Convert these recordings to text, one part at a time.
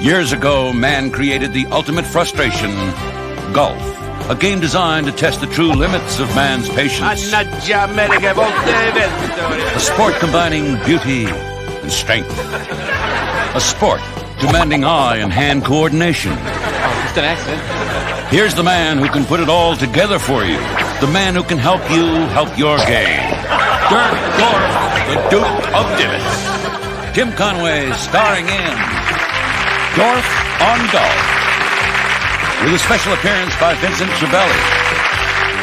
Years ago, man created the ultimate frustration, golf. A game designed to test the true limits of man's patience. A sport combining beauty and strength. A sport demanding eye and hand coordination. Oh, just an accident. Here's the man who can put it all together for you. The man who can help you help your game. Dorf, the Duke of Divots. Tim Conway starring in Dorf on Golf, with a special appearance by Vincent Schiavelli.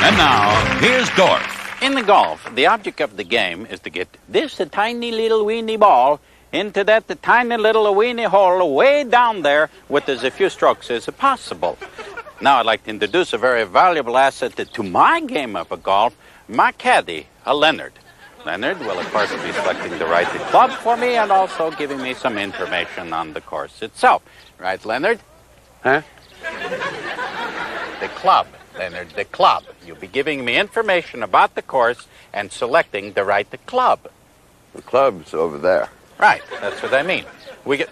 And now, here's Dorf. In the golf, the object of the game is to get this tiny little weeny ball into that tiny little weeny hole way down there with as few strokes as possible. Now I'd like to introduce a very valuable asset to my game of golf, my caddy, Leonard. Leonard will, of course, be selecting the right club for me and also giving me some information on the course itself. Right, Leonard? Huh? The club, Leonard, the club. You'll be giving me information about the course and selecting the right club. The club's over there. Right, that's what I mean. We get...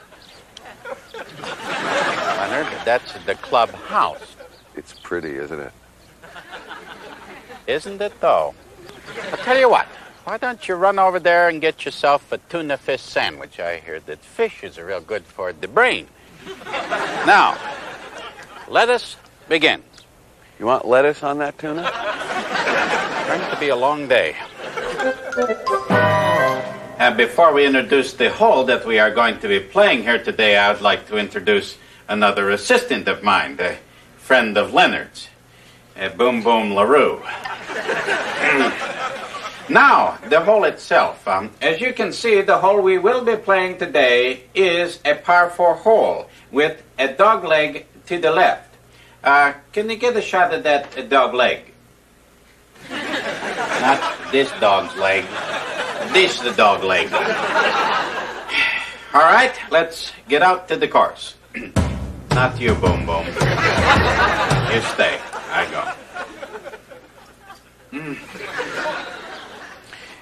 Leonard, that's the clubhouse. It's pretty, isn't it? Isn't it, though? I'll tell you what. Why don't you run over there and get yourself a tuna fish sandwich? I hear that fish is real good for the brain. Now, let us begin. You want lettuce on that tuna? It's going to be a long day. Before we introduce the hole that we are going to be playing here today, I would like to introduce another assistant of mine, a friend of Leonard's, Boom Boom LaRue. Now, the hole itself. As you can see, the hole we will be playing today is a par 4 hole with a dog leg to the left. Can you get a shot at that dog leg? Not this dog's leg. This the dog leg. All right, let's get out to the course. Not you, Boom Boom. You stay. I go.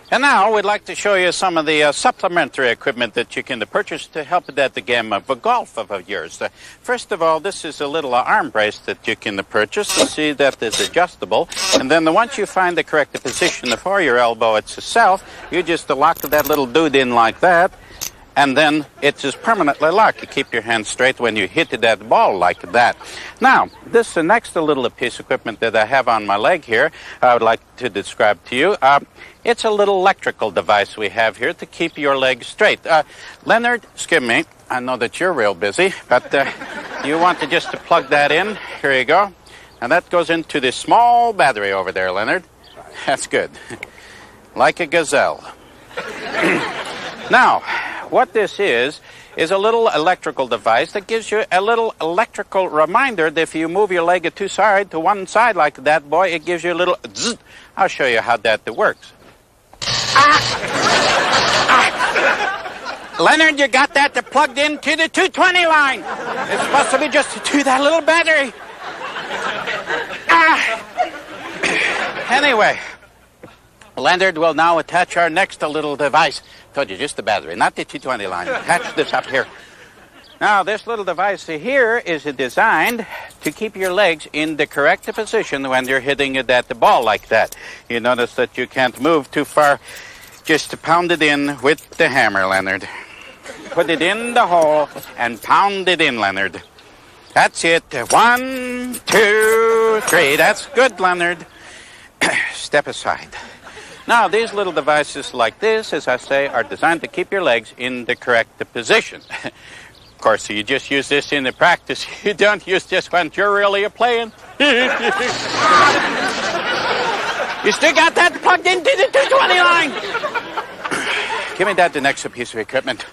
And now we'd like to show you some of the supplementary equipment that you can purchase to help at the game of golf of yours. First of all, this is a little arm brace that you can purchase. You see that it's adjustable. And then once you find the correct position for your elbow itself, you just lock that little dude in like that. And then it's just permanently locked. You keep your hand straight when you hit that ball like that. Now, this next little piece of equipment that I have on my leg here, I would like to describe to you. It's a little electrical device we have here to keep your leg straight. Leonard, excuse me, I know that you're real busy, but you want to just plug that in. Here you go. And that goes into this small battery over there, Leonard. That's good. Like a gazelle. Now, what this is a little electrical device that gives you a little electrical reminder that if you move your leg to one side like that, boy, it gives you a little zzz. I'll show you how that works. Leonard, you got that plugged into the 220 line. It's supposed to be just to that little battery. Anyway, Leonard will now attach our next little device. Told you, just the battery, not the 220 line. Attach this up here. Now, this little device here is designed to keep your legs in the correct position when you're hitting the ball like that. You notice that you can't move too far. Just pound it in with the hammer, Leonard. Put it in the hole and pound it in, Leonard. That's it. 1, 2, 3. That's good, Leonard. Step aside. Now, these little devices like this, as I say, are designed to keep your legs in the correct position. Of course, you just use this in the practice. You don't use this when you're really playing. You still got that plugged into the 220 line. Give me the next piece of equipment.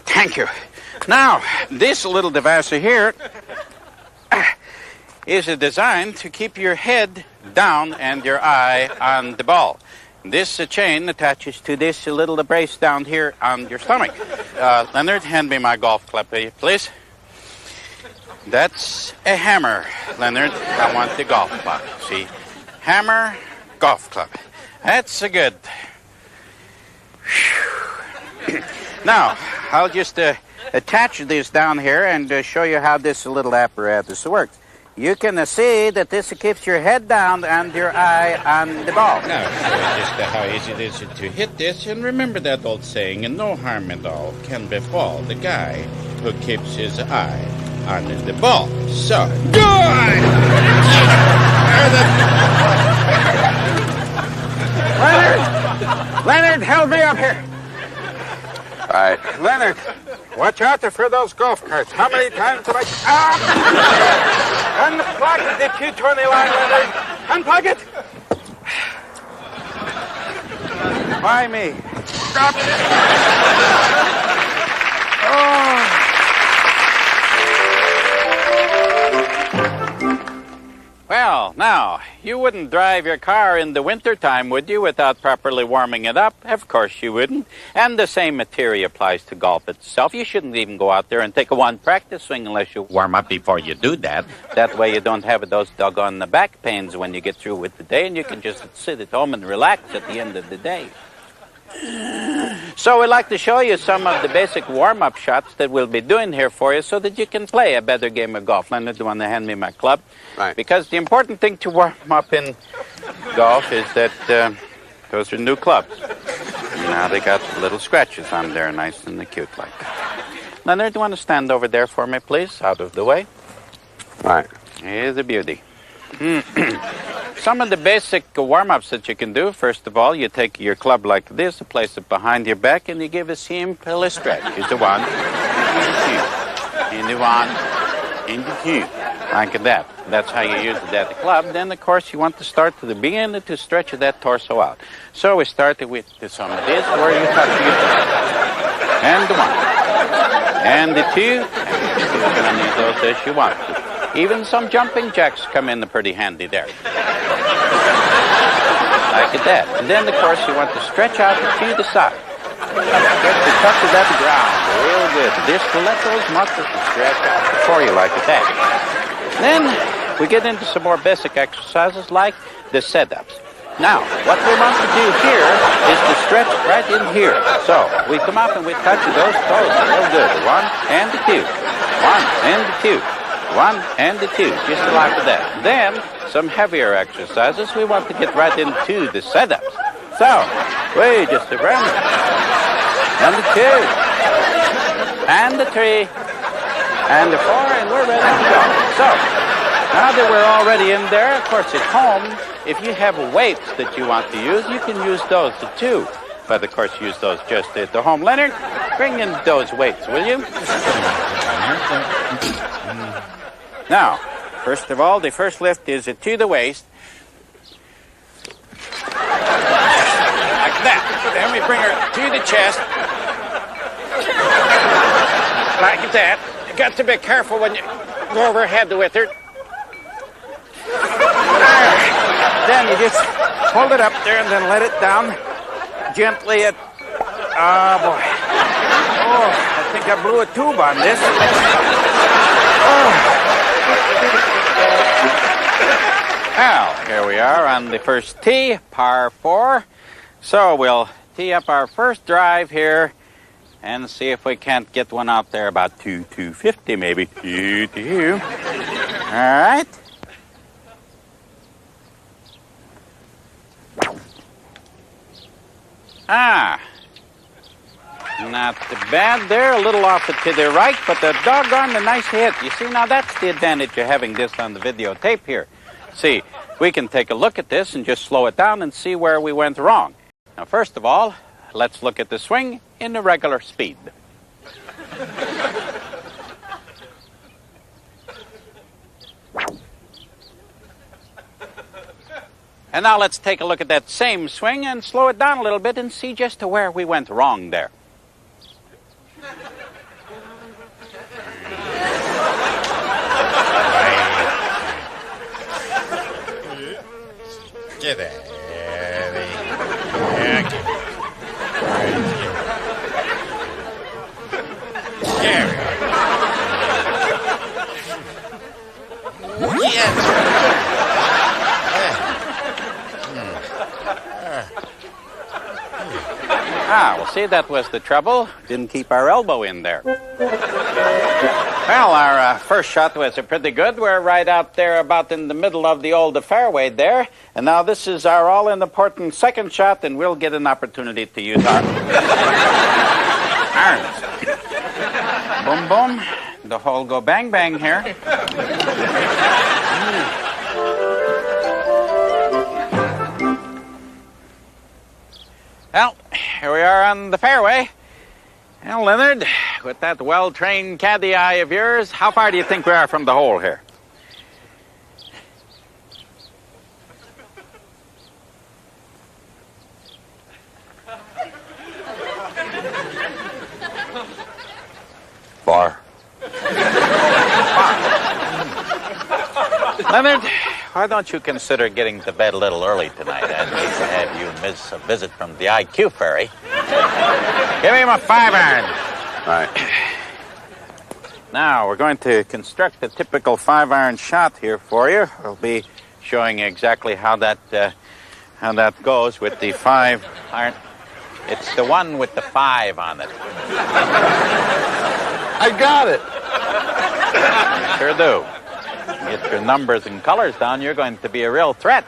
Thank you. Now, this little device here is designed to keep your head down and your eye on the ball. This chain attaches to this little brace down here on your stomach. Leonard, hand me my golf club, please. That's a hammer, Leonard. I want the golf club. See? Hammer, golf club. That's good. Now, I'll just attach this down here and show you how this little apparatus works. You can see that this keeps your head down and your eye on the ball. Now, just how easy it is to hit this. And remember that old saying, and no harm at all can befall the guy who keeps his eye on the ball. So, good! Leonard, help me up here. All right. Leonard, watch out for those golf carts. How many times have I... Unplug the 220 line, Leonard. Unplug it. Why me? Stop. Well, now, you wouldn't drive your car in the wintertime, would you, without properly warming it up? Of course you wouldn't. And the same material applies to golf itself. You shouldn't even go out there and take a one practice swing unless you warm up before you do that. That way you don't have those doggone back pains when you get through with the day, and you can just sit at home and relax at the end of the day. So we'd like to show you some of the basic warm-up shots that we'll be doing here for you so that you can play a better game of golf. Leonard, do you want to hand me my club? Right. Because the important thing to warm up in golf is that those are new clubs. Now they got little scratches on there, nice and cute like that. Leonard, do you want to stand over there for me, please? Out of the way. All right. Here's a beauty. Some of the basic warm-ups that you can do, first of all, you take your club like this, place it behind your back, and you give a simple stretch. Here's the one, and the one, and the two, like that. That's how you use that club. Then, of course, you want to start to the beginning to stretch that torso out. So we started with some of this, where you touch your torso. And the one, and the two, and you can use those as you want to. Even some jumping jacks come in pretty handy there. Like that. And then, of course, you want to stretch out to the side. Get the touch of that ground real good. Just to let those muscles stretch out before you like that. Then we get into some more basic exercises like the setups. Now, what we want to do here is to stretch right in here. So we come up and we touch those toes real good. One and the two. One and the two. One and the two, just like that. Then, some heavier exercises. We want to get right into the setups. So, wait just a minute. And the two. And the three. And the four, and we're ready to go. So, now that we're already in there, of course, at home, if you have weights that you want to use, you can use those too. But, of course, use those just at the home. Leonard, bring in those weights, will you? Now, first of all, the first lift is to the waist. Like that. Then we bring her to the chest. Like that. You got to be careful when you go overhead with her. Then you just hold it up there and then let it down gently at... Oh, boy. Oh, I think I blew a tube on this. Oh. Now, here we are on the first tee, par 4. So we'll tee up our first drive here and see if we can't get one out there about 250 maybe. 2. All right. Not bad there, a little off it to the right, but the doggone a nice hit. You see, now that's the advantage of having this on the videotape here. See, we can take a look at this and just slow it down and see where we went wrong. Now, first of all, let's look at the swing in the regular speed. And now let's take a look at that same swing and slow it down a little bit and see just to where we went wrong there. Get it. see, that was the trouble. Didn't keep our elbow in there. Well, our first shot was pretty good. We're right out there about in the middle of the old fairway there. And now this is our all-important second shot, and we'll get an opportunity to use our irons. Boom, boom. The hole go bang, bang here. Well, here we are on the fairway. Well, Leonard, with that well-trained caddy eye of yours, how far do you think we are from the hole here? Far. Leonard, why don't you consider getting to bed a little early tonight? I'd hate to have you miss a visit from the IQ fairy. Give me my 5-iron. All right. Now, we're going to construct a typical 5-iron shot here for you. We'll be showing you exactly how that goes with the 5-iron. It's the one with the 5 on it. I got it. You sure do. Get your numbers and colors down, you're going to be a real threat.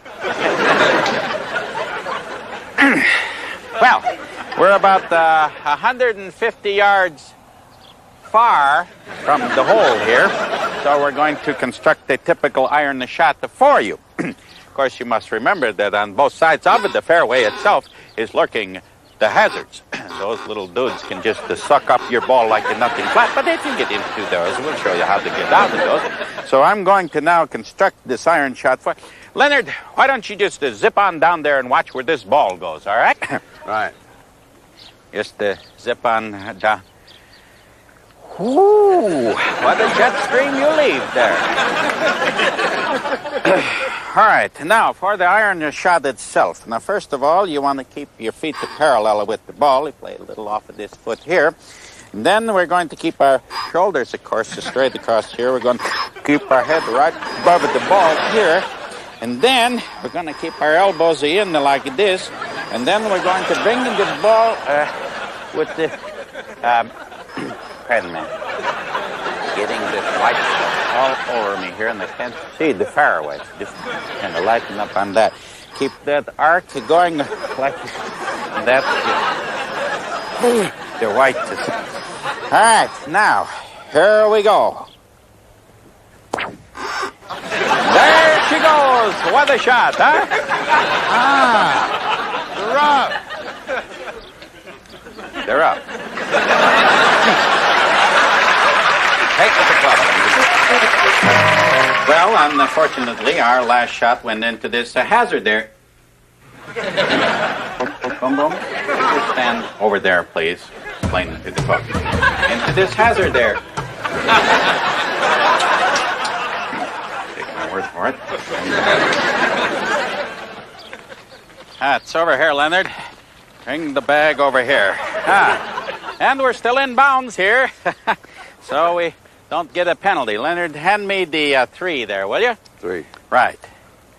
Well, we're about 150 yards far from the hole here, so we're going to construct a typical iron shot for you. Of course, you must remember that on both sides of it, the fairway itself is lurking the hazards. Those little dudes can just suck up your ball like nothing flat, but if you get into those, we'll show you how to get out of those. So I'm going to now construct this iron shot for... Leonard, why don't you just zip on down there and watch where this ball goes, all right? Right. Just zip on down. Ooh, what a jet stream you leave there. All right, now for the iron shot itself. Now, first of all, you want to keep your feet parallel with the ball. You play a little off of this foot here. And then we're going to keep our shoulders, of course, straight across here. We're going to keep our head right above the ball here. And then we're going to keep our elbows in like this. And then we're going to bring the ball with the... wait a minute. Getting this white stuff all over me here, and I can't see the fairway. Just kind of lighten up on that. Keep that arc going like that. The white. All right, now, here we go. There she goes. What a shot, huh? They're up. Take the club. Well, unfortunately, our last shot went into this hazard there. Boom, boom. Stand over there, please. Plain to the book. Into this hazard there. Take my word for it. It's over here, Leonard. Bring the bag over here. And we're still in bounds here. So we don't get a penalty. Leonard, hand me the 3 there, will you? 3. Right.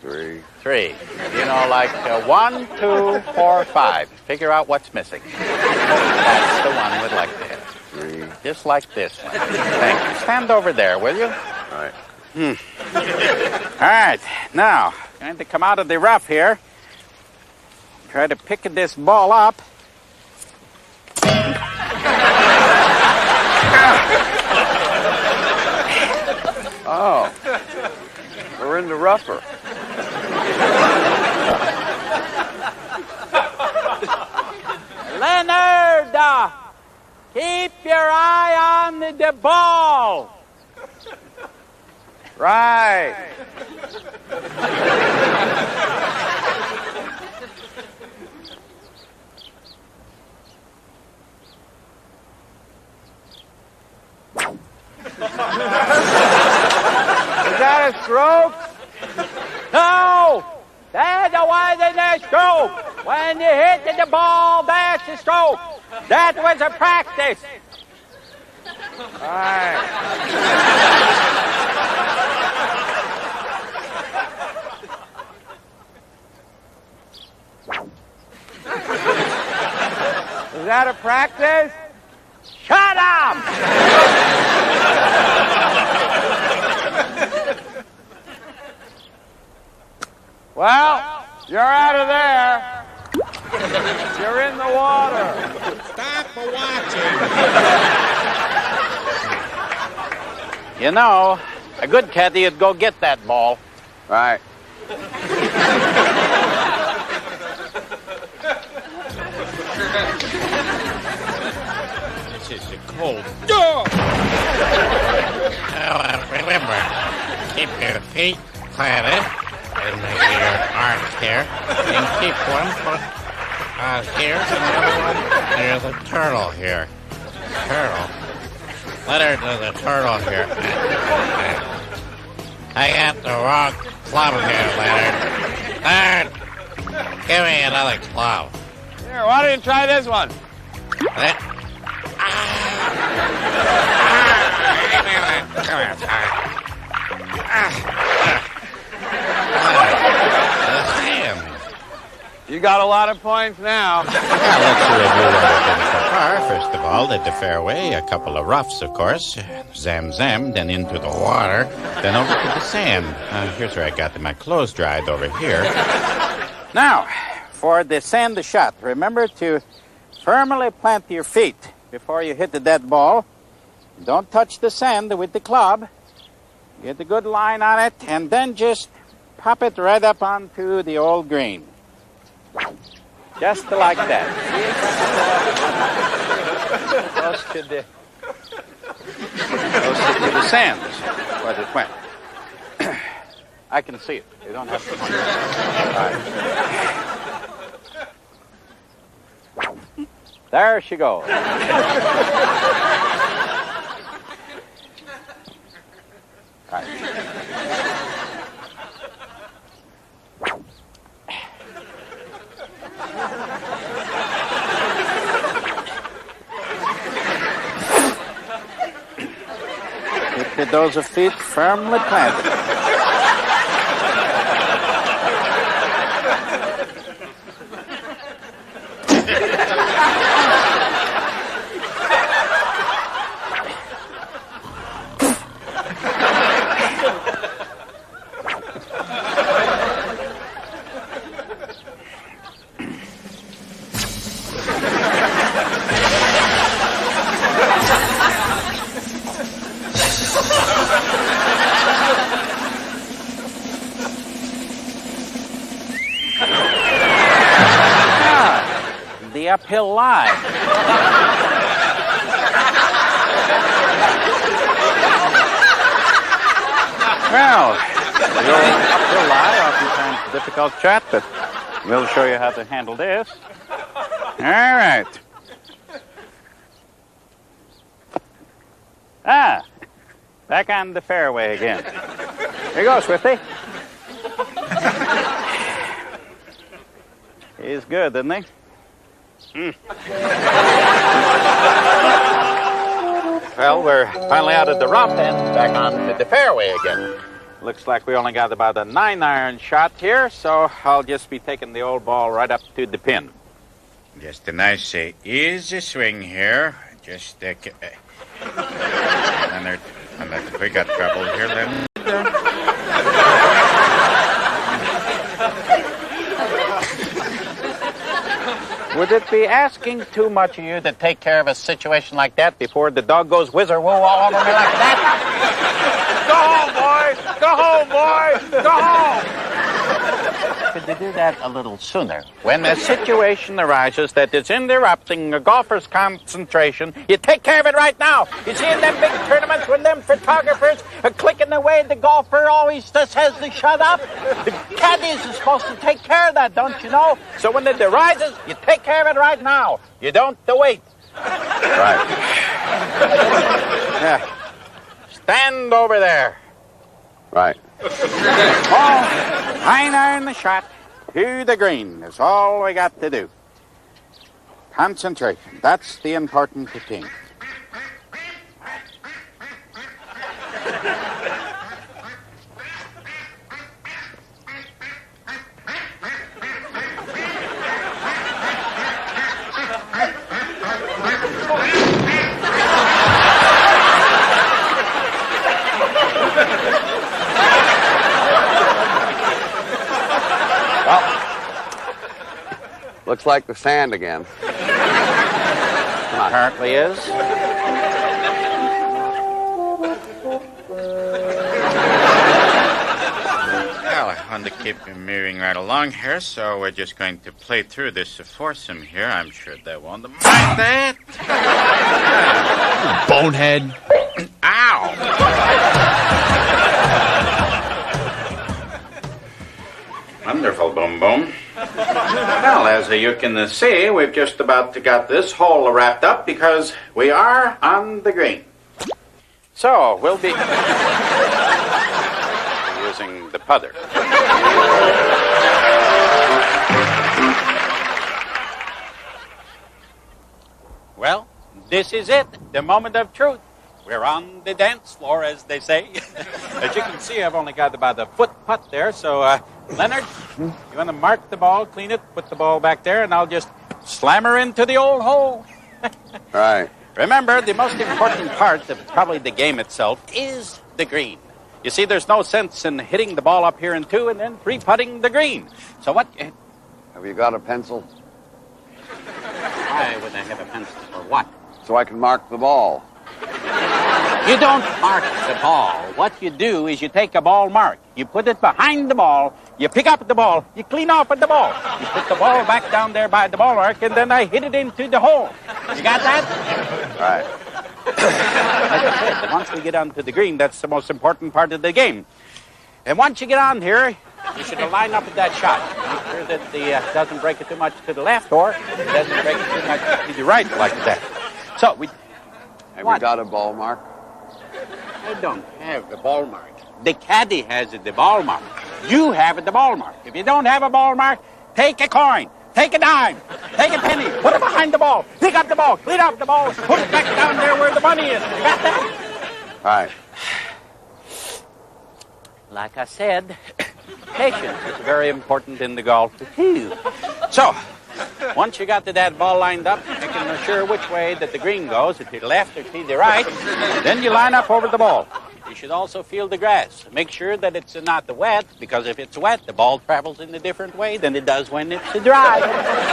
3. 3. You know, like 1, 2, 4, 5. Figure out what's missing. That's the one we'd like to hit. 3. Just like this one. Thank you. Stand over there, will you? All right. All right. Now, going to come out of the rough here. Try to pick this ball up. Oh. We're in the rougher. Leonard, keep your eye on the ball. Right. Is that a stroke? No! That wasn't a stroke! When you hit the ball, that's a stroke! That was a practice! All right. that a practice? Shut up! Well, you're out of there. You're in the water. Stop watching. You know, a good caddy would go get that ball. Right. This is a cold. Remember, keep your feet planted and make your arms here. And keep one foot here and the other one near the turtle here. Turtle. Let her do the turtle here. I got the wrong club here, Leonard. Leonard, give me another club. Here, why don't you try this one? You got a lot of points now. Well, let's review what we've done so far. First of all, at the fairway, a couple of roughs, of course. Zam, zam, then into the water, then over to the sand. Here's where I got my clothes dried over here. Now, for the sand shot, remember to firmly plant your feet before you hit that ball. Don't touch the sand with the club. Get a good line on it, and then just pop it right up onto the old green. Just like that. Close to the sand, where it went. I can see it. You don't have to point it. All right. There she goes. Right. Keep those feet firmly planted. The uphill lie. Well, the old uphill lie, oftentimes a difficult shot, but we'll show you how to handle this. All right. Back on the fairway again. Here you go, Swifty. He's good, isn't he? Well, we're finally out of the rough and back on the fairway again. Looks like we only got about a 9-iron shot here, so I'll just be taking the old ball right up to the pin. Just a nice easy swing here. Just and we got trouble here then. Would it be asking too much of you to take care of a situation like that before the dog goes whizzer-woo all over me like that? Go home, boys! Go home, boys! Go home! Could you do that a little sooner? When a situation arises that is interrupting a golfer's concentration, you take care of it right now. You see in them big tournaments when them photographers are clicking away, the golfer always just says to shut up. The caddies are supposed to take care of that, don't you know? So when it arises, you take care of it right now. You don't wait. Right. Yeah. Stand over there. Right. Oh, 9-iron the shot to the green. That's all we got to do. Concentration. That's the important thing. looks like the sand again. Come on. Apparently is. Well, I want to keep moving right along here, so we're just going to play through this foursome here. I'm sure they won't mind that. Bonehead. Ow! Wonderful, Boom Boom. Well, as you can see, we've just about got this hole wrapped up because we are on the green. So, we'll be using the putter. Well, this is it, the moment of truth. We're on the dance floor, as they say. As you can see, I've only got about a foot putt there, so, Leonard, you want to mark the ball, clean it, put the ball back there, and I'll just slam her into the old hole. Right. Remember, the most important part of probably the game itself is the green. You see, there's no sense in hitting the ball up here in two and then three-putting the green. So what... Have you got a pencil? Why would I have a pencil? For what? So I can mark the ball. You don't mark the ball. What you do is you take a ball mark. You put it behind the ball. You pick up the ball. You clean off at the ball. You put the ball back down there by the ball mark, and then I hit it into the hole. You got that? Right. Like I said, once we get onto the green, that's the most important part of the game. And once you get on here, you should line up with that shot. Make sure that the doesn't break it too much to the left, or it doesn't break it too much to the right like that. So we... Have What? you got a ball mark? I don't have the ball mark. The caddy has the ball mark. You have the ball mark. If you don't have a ball mark, take a coin, take a dime, take a penny, put it behind the ball, pick up the ball, clean up the ball, put it back down there where the money is. You got that? Right. Like I said, patience is very important in the golf too. So, once you got that ball lined up, you can assure which way that the green goes, to the left or to the right. Then you line up over the ball. You should also feel the grass. Make sure that it's not wet, because if it's wet, the ball travels in a different way than it does when it's dry.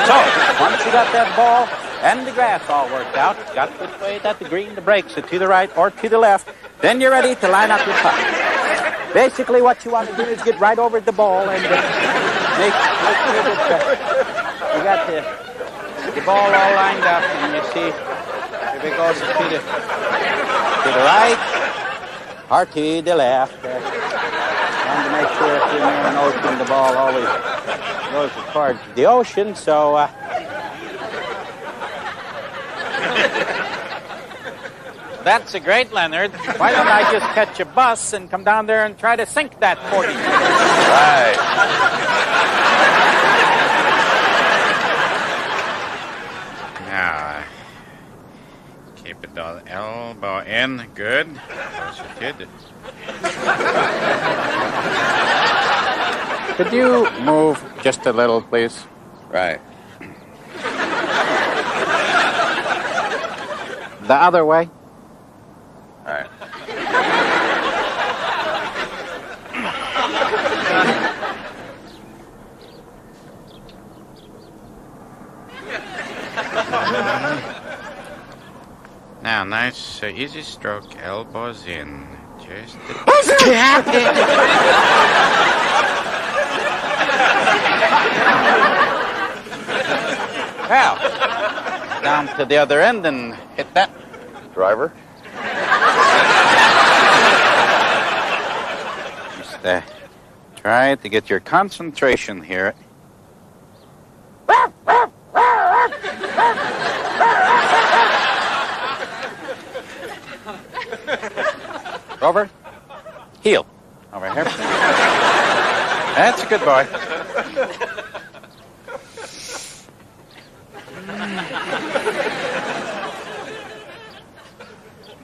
So, once you got that ball and the grass all worked out, got which way that the green, the breaks, to the right or to the left, then you're ready to line up your putt. Basically, what you want to do is get right over the ball and make sure that you got the ball all lined up, and you see if it goes to the right or to the left. Trying to make sure if you're near an ocean, the ball always goes towards the ocean. So, that's a great, Leonard. Why don't I just catch a bus and come down there and try to sink that 40? Right. Now, keep it the elbow in. Good. Close your kid. Could you move just a little, please? Right. The other way. Right. Now, nice, easy stroke, elbows in. Just... Well, down to the other end and hit that. Driver? Just try to get your concentration here. Over. Heel. Over here. That's a good boy.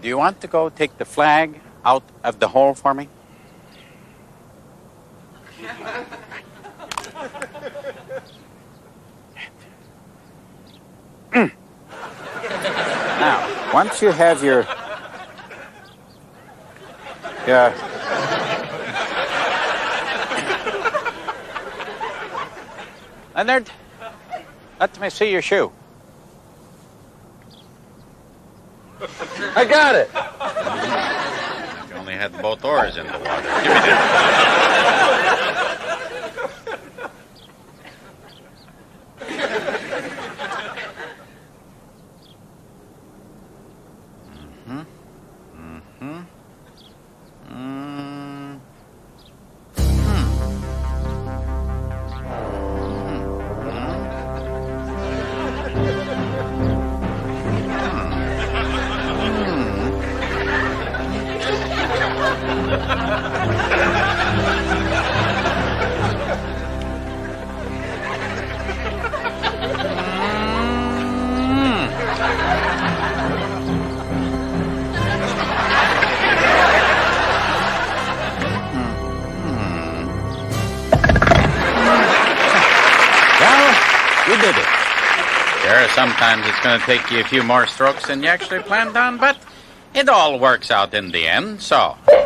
Do you want to go take the flag out of the hole for me? Now, once you have your... Leonard, Let me see your shoe. I got it. You only had both oars in the water. Give me that. You did it. Sure, sometimes it's going to take you a few more strokes than you actually planned on, but it all works out in the end, so. Well,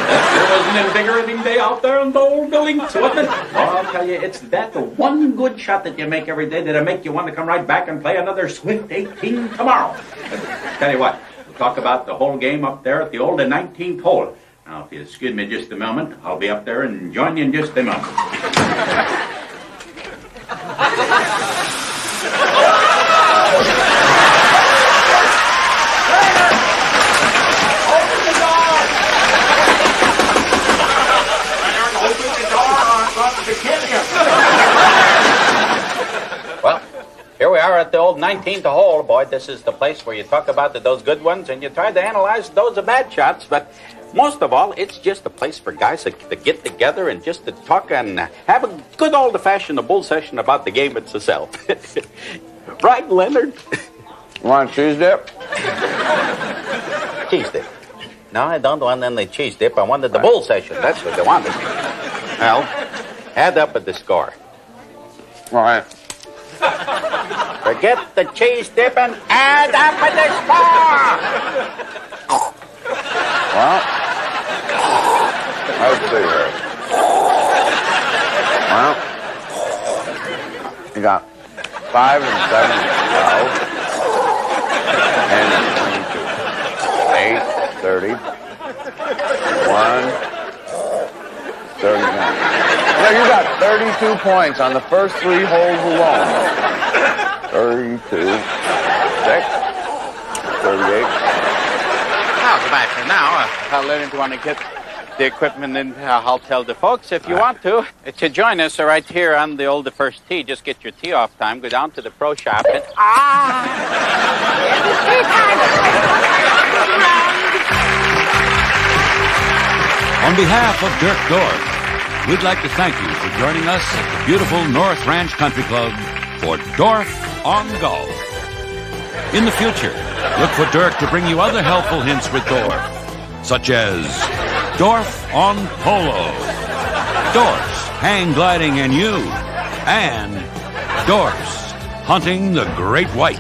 there was an invigorating day out there in the old links, wasn't it? Oh, I'll tell you, it's that the one good shot that you make every day that'll make you want to come right back and play another Swift 18 tomorrow. Tell you what, we'll talk about the whole game up there at the old 19th hole. Now, if you excuse me just a moment, I'll be up there and join you in just a moment. Well, here we are at the old 19th hole, boy. This is the place where you talk about those good ones and you try to analyze those bad shots, but most of all, it's just a place for guys to get together and just to talk and have a good old-fashioned bull session about the game itself. Right, Leonard? You want a cheese dip? Cheese dip. No, I don't want any cheese dip. I wanted the bull session. That's what I wanted. Well, add up at the score. All right. Forget the cheese dip and add up at the score! Well, let's see here. Well, you got 5 and 7 and 12, 10 and 22, 8, 30, 1, 39. Yeah, you got 32 points on the first 3 holes alone. 32, 6, 38. I'll go back for now. Leonard, do you want to get the equipment in? I'll tell the folks if you want to join us right here on the old first tee. Just get your tee off time, go down to the pro shop and On behalf of Dirk Dorf, we'd like to thank you for joining us at the beautiful North Ranch Country Club for Dorf on Golf. In the future, look for Dirk to bring you other helpful hints with Dorf, such as Dorf on Polo, Dorf's Hang Gliding and You, and Dorf's Hunting the Great White.